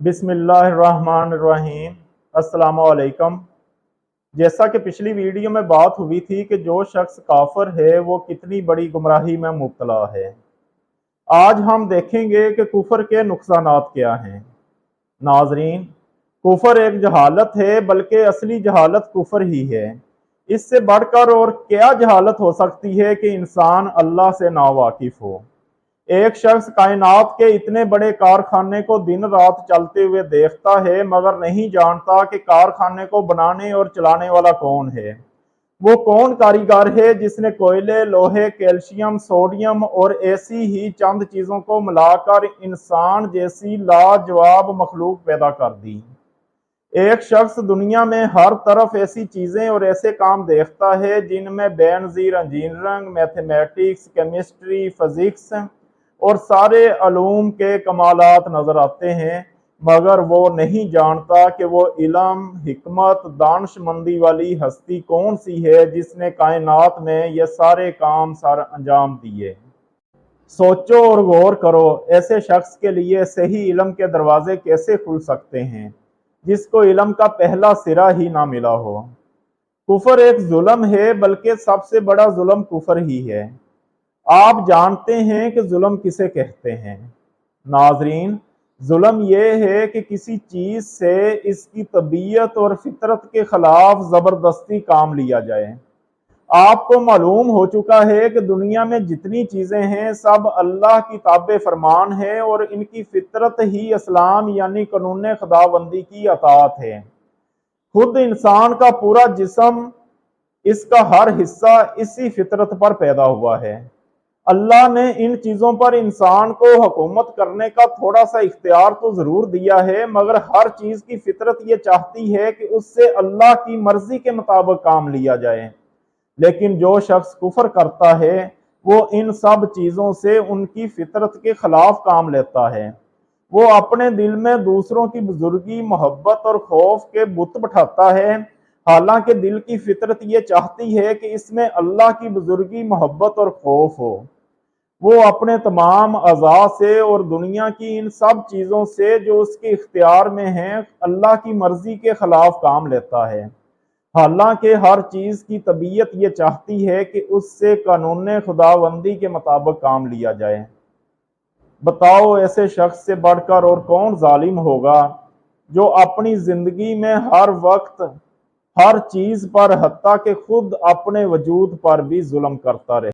बिस्मिल्लाहिर्रहमानिर्रहीम। अस्सलाम वालेकुम। जैसा कि पिछली वीडियो में बात हुई थी कि जो शख्स काफिर है वो कितनी बड़ी गुमराही में मुब्तला है। आज हम देखेंगे कि कुफर के नुकसानात क्या हैं। नाजरीन, कुफर एक जहालत है, बल्कि असली जहालत कुफर ही है। इससे बढ़कर और क्या जहालत हो सकती है कि इंसान अल्लाह से नावाकिफ हो। एक शख्स कायनात के इतने बड़े कारखाने को दिन रात चलते हुए देखता है, मगर नहीं जानता कि कारखाने को बनाने और चलाने वाला कौन है। वो कौन कारीगर है जिसने कोयले, लोहे, कैल्शियम, सोडियम और ऐसी ही चंद चीजों को मिलाकर इंसान जैसी लाजवाब मखलूक पैदा कर दी। एक शख्स दुनिया में हर तरफ ऐसी चीजें और ऐसे काम देखता है जिनमें Benazir engineering, mathematics, chemistry, physics और सारे अलूम के कमालात नजर आते हैं, मगर वो नहीं जानता कि वो इल्म, हिकमत, दानिशमंदी वाली हस्ती कौन सी है जिसने कायनात में ये सारे काम सर अंजाम दिए। सोचो और गौर करो, ऐसे शख्स के लिए सही इल्म के दरवाजे कैसे खुल सकते हैं जिसको इल्म का पहला सिरा ही ना मिला हो। कुफर एक जुल्म है, बल्कि सबसे बड़ा जुल्म कुफर ही है। आप जानते हैं कि जुल्म किसे कहते हैं। नाजरीन, जुल्म यह है कि किसी चीज से इसकी तबीयत और फितरत के खिलाफ जबरदस्ती काम लिया जाए। आपको मालूम हो चुका है कि दुनिया में जितनी चीजें हैं सब अल्लाह की ताबे फरमान है और इनकी फितरत ही इस्लाम यानी कानून खुदाबंदी की अताअत है। खुद इंसान का पूरा जिस्म, इसका हर हिस्सा इसी फितरत पर पैदा हुआ है। अल्लाह ने इन चीजों पर इंसान को हुकूमत करने का थोड़ा सा इख्तियार तो जरूर दिया है, मगर हर चीज की फितरत ये चाहती है कि उससे अल्लाह की मर्जी के मुताबिक काम लिया जाए। लेकिन जो शख्स कुफर करता है वो इन सब चीजों से उनकी फितरत के खिलाफ काम लेता है। वो अपने दिल में दूसरों की बुजुर्गी, मोहब्बत और खौफ के बुत बैठाता है, हालांकि दिल की फितरत ये चाहती है कि इसमें अल्लाह की बुजुर्गी, मोहब्बत और खौफ हो। वो अपने तमाम अज़ा से और दुनिया की इन सब चीज़ों से जो उसके इख्तियार में हैं अल्लाह की मर्जी के खिलाफ काम लेता है, हालांकि हर चीज़ की तबीयत ये चाहती है कि उससे कानून खुदाबंदी के मुताबिक काम लिया जाए। बताओ, ऐसे शख्स से बढ़कर और कौन जालिम होगा जो अपनी जिंदगी में हर वक्त हर चीज पर, हत्ता कि खुद अपने वजूद पर भी जुल्म करता रहे।